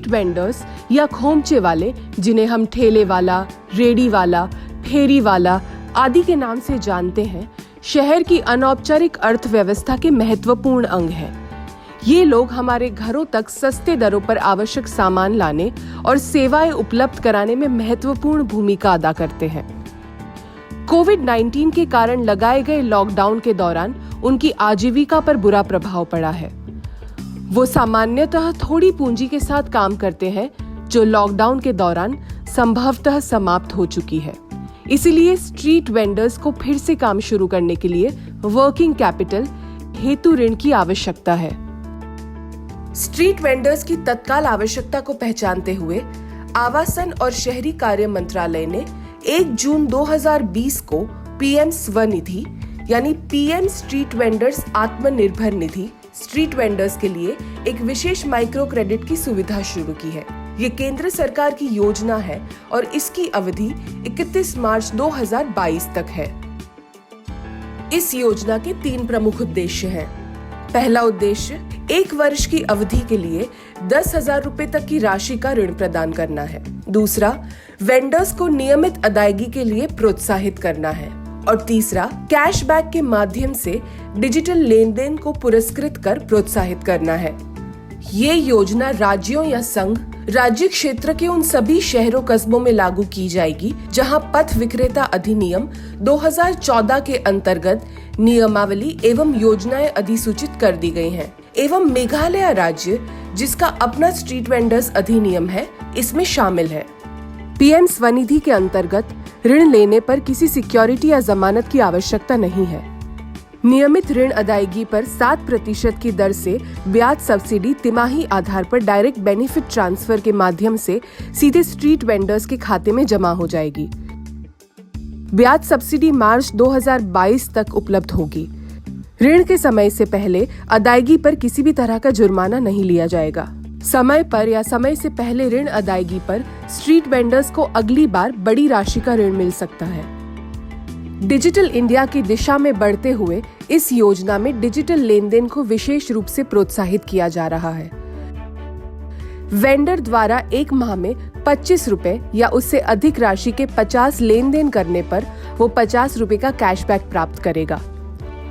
Street vendors या खोमचे वाले, जिन्हें हम ठेले वाला, रेडी वाला, फेरी वाला आदि के नाम से जानते हैं, शहर की अनौपचारिक अर्थव्यवस्था के महत्वपूर्ण अंग हैं। ये लोग हमारे घरों तक सस्ते दरों पर आवश्यक सामान लाने और सेवाएं उपलब्ध कराने में महत्वपूर्ण भूमिका अदा करते हैं। कोविड-19 के कारण लगाए गए लॉकडाउन के दौरान उनकी आजीविका पर बुरा प्रभाव पड़ा है। वो सामान्यतः थोड़ी पूंजी के साथ काम करते हैं, जो लॉकडाउन के दौरान संभवतः समाप्त हो चुकी है। इसीलिए स्ट्रीट वेंडर्स को फिर से काम शुरू करने के लिए वर्किंग कैपिटल हेतु ऋण की आवश्यकता है। स्ट्रीट वेंडर्स की तत्काल आवश्यकता को पहचानते हुए आवासन और शहरी कार्य मंत्रालय ने 1 जून 2020 को पीएम स्वनिधि यानी PM street vendors Atmanirbhar Nidhi street vendors के लिए एक विशेष माइक्रो क्रेडिट की सुविधा शुरू की है। ये केंद्र सरकार की योजना है और इसकी अवधि 31 मार्च 2022 तक है। इस योजना के 3 प्रमुख उद्देश्य हैं। पहला उद्देश्य 1 वर्ष की अवधि के लिए 10,000 रुपए तक की राशि का ऋण प्रदान करना है। दूसरा, वेंडर्स को नियमित अदायगी के लिए प्रोत्साहित करना है। और तीसरा, कैशबैक के माध्यम से डिजिटल लेन देन को पुरस्कृत कर प्रोत्साहित करना है। ये योजना राज्यों या संघ राज्य क्षेत्र के उन सभी शहरों कस्बों में लागू की जाएगी जहां पथ विक्रेता अधिनियम 2014 के अंतर्गत नियमावली एवं योजनाएं अधिसूचित कर दी गई हैं, एवं मेघालय राज्य, जिसका अपना स्ट्रीट वेंडर्स अधिनियम है, इसमें शामिल है। पीएम स्वनिधि के अंतर्गत ऋण लेने पर किसी सिक्योरिटी या जमानत की आवश्यकता नहीं है। नियमित ऋण अदायगी पर 7% की दर से ब्याज सब्सिडी तिमाही आधार पर डायरेक्ट बेनिफिट ट्रांसफर के माध्यम से सीधे स्ट्रीट वेंडर्स के खाते में जमा हो जाएगी। ब्याज सब्सिडी मार्च 2022 तक उपलब्ध होगी। ऋण के समय से पहले अदायगी पर किसी भी तरह का जुर्माना नहीं लिया जाएगा। समय पर या समय से पहले ऋण अदायगी पर स्ट्रीट वेंडर्स को अगली बार बड़ी राशि का ऋण मिल सकता है। डिजिटल इंडिया की दिशा में बढ़ते हुए इस योजना में डिजिटल लेन देन को विशेष रूप से प्रोत्साहित किया जा रहा है। वेंडर द्वारा 1 माह में 25 रुपए या उससे अधिक राशि के 50 लेन देन करने पर वो 50 रुपए का कैशबैक प्राप्त करेगा।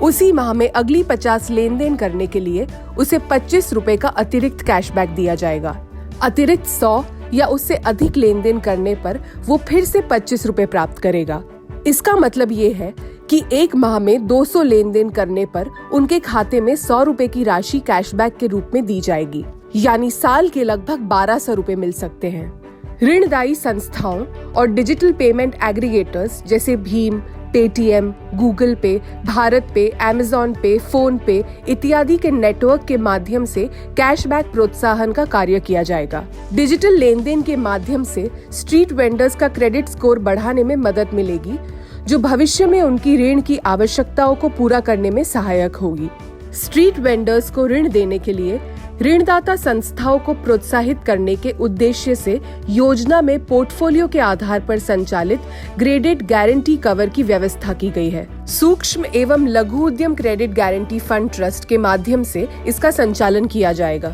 उसी माह में अगली 50 लेन देन करने के लिए उसे 25 रुपए का अतिरिक्त कैशबैक दिया जाएगा। अतिरिक्त 100 या उससे अधिक लेन देन करने पर वो फिर से 25 रुपए प्राप्त करेगा। इसका मतलब ये है कि 1 माह में 200 लेन देन करने पर उनके खाते में 100 रुपए की राशि कैशबैक के रूप में दी जाएगी, यानी साल के लगभग 1200 रुपए मिल सकते हैं। ऋणदायी संस्थाओं और डिजिटल पेमेंट एग्रीगेटर्स जैसे भीम, पेटीएम, गूगल पे, भारत पे, अमेज़न पे, फोन पे इत्यादि के नेटवर्क के माध्यम से कैशबैक प्रोत्साहन का कार्य किया जाएगा। डिजिटल लेन देन के माध्यम से स्ट्रीट वेंडर्स का क्रेडिट स्कोर बढ़ाने में मदद मिलेगी, जो भविष्य में उनकी ऋण की आवश्यकताओं को पूरा करने में सहायक होगी। स्ट्रीट वेंडर्स को ऋण देने के लिए ऋणदाता संस्थाओं को प्रोत्साहित करने के उद्देश्य से योजना में पोर्टफोलियो के आधार पर संचालित ग्रेडेड गारंटी कवर की व्यवस्था की गई है। सूक्ष्म एवं लघु उद्यम क्रेडिट गारंटी फंड ट्रस्ट के माध्यम से इसका संचालन किया जाएगा।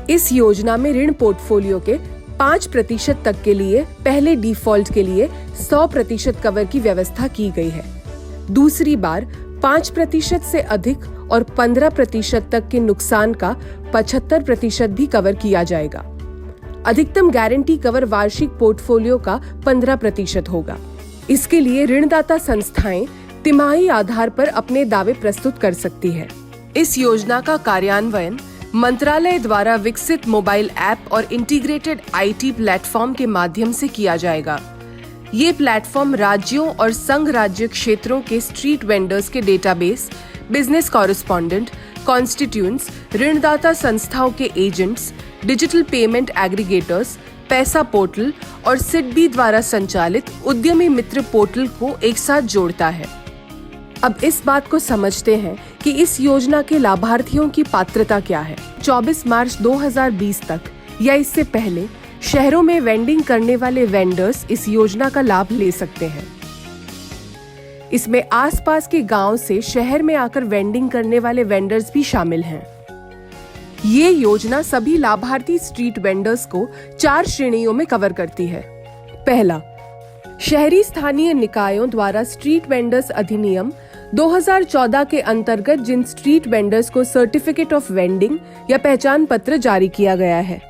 इस योजना में ऋण पोर्टफोलियो के 5% तक के लिए पहले डिफॉल्ट के लिए 100% कवर की व्यवस्था की गई है। दूसरी बार 5% से अधिक और 15% तक के नुकसान का 75% भी कवर किया जाएगा। अधिकतम गारंटी कवर वार्षिक पोर्टफोलियो का 15% होगा। इसके लिए ऋणदाता संस्थाएं तिमाही आधार पर अपने दावे प्रस्तुत कर सकती है। इस योजना का कार्यान्वयन मंत्रालय द्वारा विकसित मोबाइल ऐप और इंटीग्रेटेड आईटी प्लेटफॉर्म के माध्यम से किया जाएगा। ये प्लेटफॉर्म राज्यों और संघ राज्य क्षेत्रों के स्ट्रीट वेंडर्स के डेटाबेस, बिजनेस कॉरेस्पॉन्डेंट, कॉन्स्टिट्यूएंट्स, ऋणदाता संस्थाओं के एजेंट्स, डिजिटल पेमेंट एग्रीगेटर्स, पैसा पोर्टल और सिडबी द्वारा संचालित उद्यमी मित्र पोर्टल को एक साथ जोड़ता है। अब इस बात को समझते हैं कि इस योजना के लाभार्थियों की पात्रता क्या है। 24 मार्च 2020 तक या इससे पहले शहरों में वेंडिंग करने वाले वेंडर्स इस योजना का लाभ ले सकते हैं। इसमें आसपास के गांव से शहर में आकर वेंडिंग करने वाले वेंडर्स भी शामिल हैं। ये योजना सभी लाभार्थी स्ट्रीट वेंडर्स को 4 श्रेणियों में कवर करती है। पहला, शहरी स्थानीय निकायों द्वारा स्ट्रीट वेंडर्स अधिनियम 2014 के अंतर्गत जिन स्ट्रीट वेंडर्स को सर्टिफिकेट ऑफ वेंडिंग या पहचान पत्र जारी किया गया है।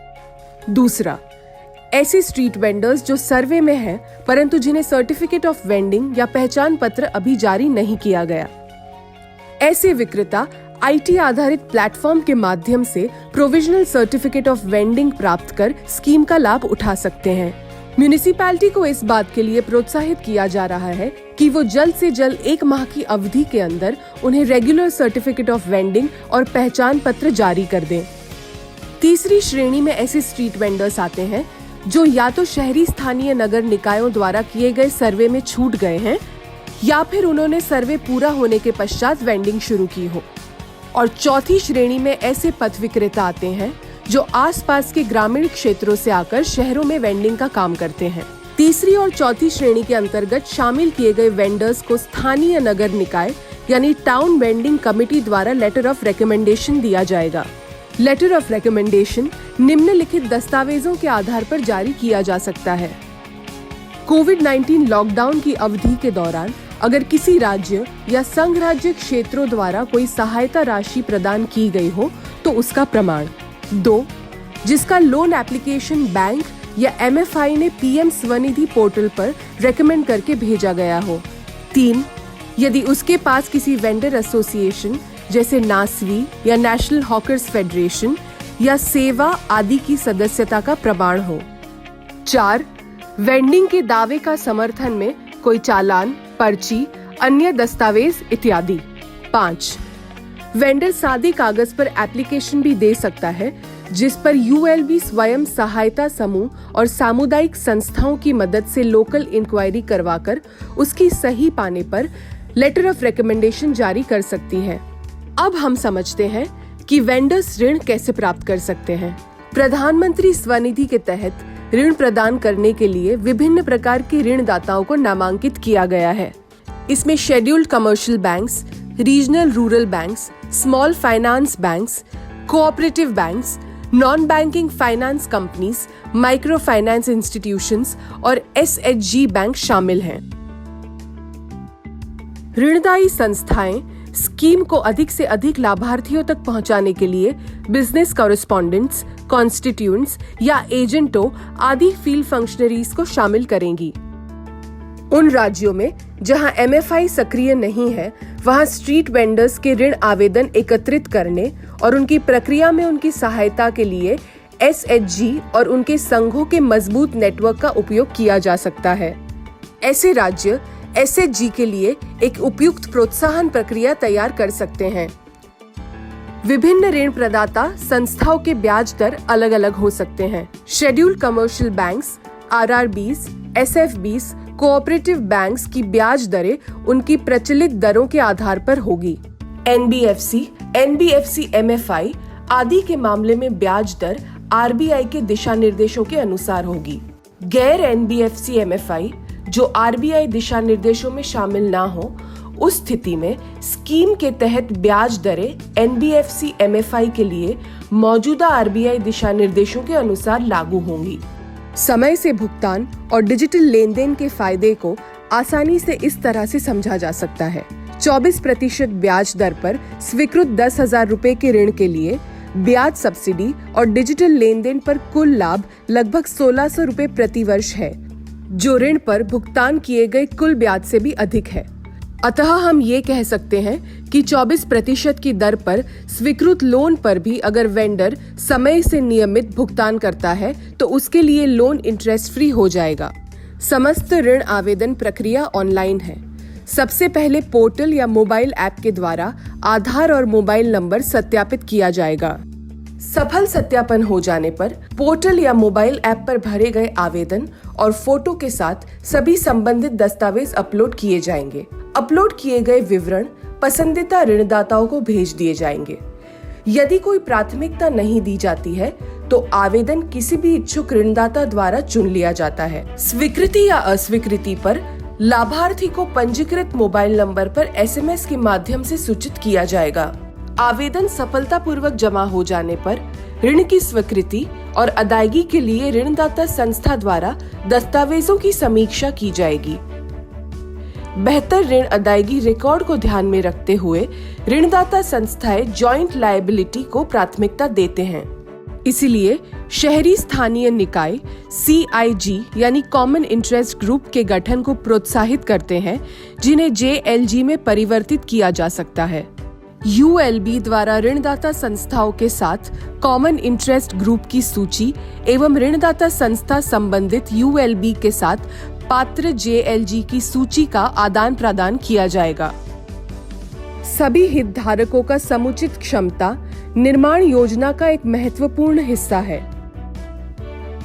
दूसरा, ऐसे स्ट्रीट वेंडर्स जो सर्वे में हैं परंतु जिन्हें सर्टिफिकेट ऑफ वेंडिंग या पहचान पत्र अभी जारी नहीं किया गया। ऐसे विक्रेता आईटी आधारित प्लेटफॉर्म के माध्यम से प्रोविजनल सर्टिफिकेट ऑफ वेंडिंग प्राप्त कर स्कीम का लाभ उठा सकते हैं। म्यूनिसिपैलिटी को इस बात के लिए प्रोत्साहित किया जा रहा है कि वो जल्द से जल्द 1 माह की अवधि के अंदर उन्हें रेगुलर सर्टिफिकेट ऑफ वेंडिंग और पहचान पत्र जारी कर दें। तीसरी श्रेणी में ऐसे स्ट्रीट वेंडर्स आते हैं जो या तो शहरी स्थानीय नगर निकायों द्वारा किए गए सर्वे में छूट गए हैं या फिर उन्होंने सर्वे पूरा होने के पश्चात वेंडिंग शुरू की हो। और चौथी श्रेणी में ऐसे पथ विक्रेता आते हैं जो आसपास के ग्रामीण क्षेत्रों से आकर शहरों में वेंडिंग का काम करते हैं। तीसरी और चौथी श्रेणी के अंतर्गत शामिल किए गए वेंडर्स को स्थानीय नगर निकाय यानी टाउन वेंडिंग कमेटी द्वारा लेटर ऑफ रिकमेंडेशन दिया जाएगा। लेटर ऑफ रिकमेंडेशन निम्नलिखित दस्तावेजों के आधार पर जारी किया जा सकता है। कोविड-19 लॉकडाउन की अवधि के दौरान अगर किसी राज्य या संघ राज्य क्षेत्रों द्वारा कोई सहायता राशि प्रदान की गई हो तो उसका प्रमाण। 2, जिसका लोन एप्लीकेशन बैंक या MFI ने PM स्वनिधि पोर्टल पर रेकमेंड करके भेजा गया हो। 3, यदि उसके पास किसी वेंडर एसोसिएशन जैसे नासवी या नेशनल हॉकर्स फेडरेशन या सेवा आदि की सदस्यता का प्रमाण हो। 4, वेंडिंग के दावे का समर्थन में कोई चालान, पर्ची, अन्य दस्तावेज इत्यादि। 5, वेंडर सादे कागज पर एप्लीकेशन भी दे सकता है जिस पर ULB स्वयं सहायता समूह और सामुदायिक संस्थाओं की मदद से लोकल इंक्वायरी करवाकर उसकी सही पाने पर लेटर ऑफ रिकमेंडेशन जारी कर सकती है। अब हम समझते हैं कि वेंडर्स ऋण कैसे प्राप्त कर सकते हैं। प्रधानमंत्री स्वनिधि के तहत ऋण प्रदान करने के लिए विभिन्न प्रकार के ऋणदाताओं को नामांकित किया गया है। इसमें scheduled commercial banks, regional rural banks, small finance banks, cooperative banks, non banking finance companies, micro finance institutions और SHG बैंक शामिल हैं। ऋणदायी संस्थाएं स्कीम को अधिक से अधिक लाभार्थियों तक पहुंचाने के लिए बिजनेस कॉरेस्पॉन्डेंट्स, कॉन्स्टिट्यूएंट्स या एजेंटों आदि फील्ड फंक्शनरीज को शामिल करेंगी। उन राज्यों में जहां MFI सक्रिय नहीं है, वहां स्ट्रीट वेंडर्स के ऋण आवेदन एकत्रित करने और उनकी प्रक्रिया में उनकी सहायता के लिए SHG और उनके संघों के मजबूत नेटवर्क का उपयोग किया जा सकता है। ऐसे राज्य SHG के लिए एक उपयुक्त प्रोत्साहन प्रक्रिया तैयार कर सकते हैं। विभिन्न ऋण प्रदाता संस्थाओं के ब्याज दर अलग अलग हो सकते हैं। Scheduled commercial banks, RRBs, SFBs, cooperative banks की ब्याज दरें उनकी प्रचलित दरों के आधार पर होगी। NBFC, NBFC MFI आदि के मामले में ब्याज दर RBI के दिशा निर्देशों के अनुसार होगी। गैर NBFC MFI जो RBI दिशा निर्देशों में शामिल ना हो, उस स्थिति में स्कीम के तहत ब्याज दरें NBFC MFI के लिए मौजूदा RBI दिशा निर्देशों के अनुसार लागू होंगी। समय से भुगतान और डिजिटल लेन-देन के फायदे को आसानी से इस तरह से समझा जा सकता है। 24% ब्याज दर पर स्वीकृत 10,000 रुपए के ऋण के लिए ब्याज सब्सिडी और डिजिटल लेन-देन पर कुल लाभ लगभग 1,600 रुपए प्रति वर्ष है, जो ऋण पर भुगतान किए गए कुल ब्याज से भी अधिक है। अतः हम ये कह सकते हैं कि 24% की दर पर स्वीकृत लोन पर भी अगर वेंडर समय से नियमित भुगतान करता है तो उसके लिए लोन इंटरेस्ट फ्री हो जाएगा। समस्त ऋण आवेदन प्रक्रिया ऑनलाइन है। सबसे पहले पोर्टल या मोबाइल ऐप के द्वारा आधार और मोबाइल नंबर सत्यापित किया जाएगा। सफल सत्यापन हो जाने पर पोर्टल या मोबाइल ऐप पर भरे गए आवेदन और फोटो के साथ सभी संबंधित दस्तावेज अपलोड किए जाएंगे। अपलोड किए गए विवरण पसंदीदा ऋणदाताओं को भेज दिए जाएंगे। यदि कोई प्राथमिकता नहीं दी जाती है तो आवेदन किसी भी इच्छुक ऋणदाता द्वारा चुन लिया जाता है। स्वीकृति या अस्वीकृति पर लाभार्थी को पंजीकृत मोबाइल नंबर पर SMS के माध्यम से सूचित किया जाएगा। आवेदन सफलतापूर्वक जमा हो जाने पर ऋण की स्वीकृति और अदायगी के लिए ऋणदाता संस्था द्वारा दस्तावेजों की समीक्षा की जाएगी। बेहतर ऋण अदायगी रिकॉर्ड को ध्यान में रखते हुए ऋणदाता संस्थाएं जॉइंट लायबिलिटी को प्राथमिकता देते हैं। इसीलिए शहरी स्थानीय निकाय CIG यानी कॉमन इंटरेस्ट ग्रुप के गठन को प्रोत्साहित करते हैं, जिन्हें JLG में परिवर्तित किया जा सकता है। ULB द्वारा ऋणदाता संस्थाओं के साथ कॉमन इंटरेस्ट ग्रुप की सूची एवं ऋणदाता संस्था संबंधित ULB के साथ पात्र JLG की सूची का आदान प्रदान किया जाएगा। सभी हितधारकों का समुचित क्षमता निर्माण योजना का एक महत्वपूर्ण हिस्सा है।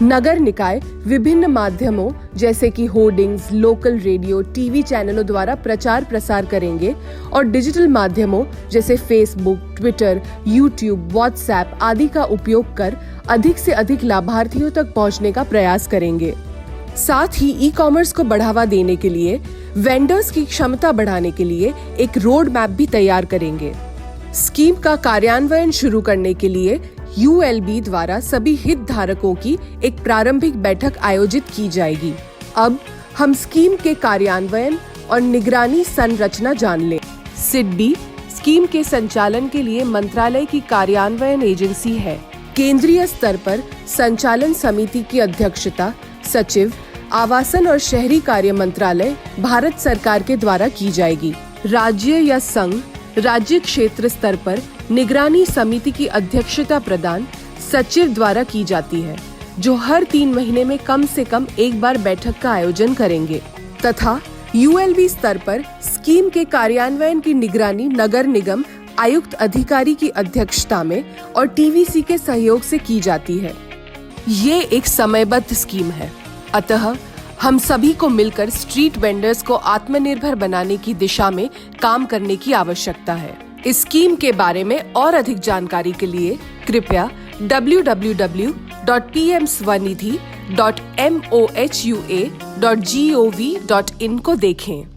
नगर निकाय विभिन्न माध्यमों जैसे कि होर्डिंग्स, लोकल रेडियो, टीवी चैनलों द्वारा प्रचार प्रसार करेंगे और डिजिटल माध्यमों जैसे फेसबुक, ट्विटर, यूट्यूब, व्हाट्सएप आदि का उपयोग कर अधिक से अधिक लाभार्थियों तक पहुंचने का प्रयास करेंगे। साथ ही ई-कॉमर्स को बढ़ावा देने के लिए वेंडर्स की क्षमता बढ़ाने के लिए एक रोड मैप भी तैयार करेंगे। स्कीम का कार्यान्वयन शुरू करने के लिए ULB द्वारा सभी हितधारकों की एक प्रारंभिक बैठक आयोजित की जाएगी। अब हम स्कीम के कार्यान्वयन और निगरानी संरचना जान लें। सिडबी स्कीम के संचालन के लिए मंत्रालय की कार्यान्वयन एजेंसी है। केंद्रीय स्तर पर संचालन समिति की अध्यक्षता सचिव, आवासन और शहरी कार्य मंत्रालय, भारत सरकार के द्वारा की जाएगी। राज्य या संघ, राज्य क्षेत्र स्तर पर निगरानी समिति की अध्यक्षता प्रदान सचिव द्वारा की जाती है, जो हर 3 महीने में कम से कम एक बार बैठक का आयोजन करेंगे। तथा ULB स्तर पर स्कीम के कार्यान्वयन की निगरानी नगर निगम आयुक्त अधिकारी की अध्यक्षता में और TVC के सहयोग से की जाती है। ये एक समयबद्ध स्कीम है, अतः हम सभी को मिलकर स्ट्रीट वेंडर्स को आत्मनिर्भर बनाने की दिशा में काम करने की आवश्यकता है। इस स्कीम के बारे में और अधिक जानकारी के लिए कृपया www.pmswanidhi.moHUA.gov.in को देखें।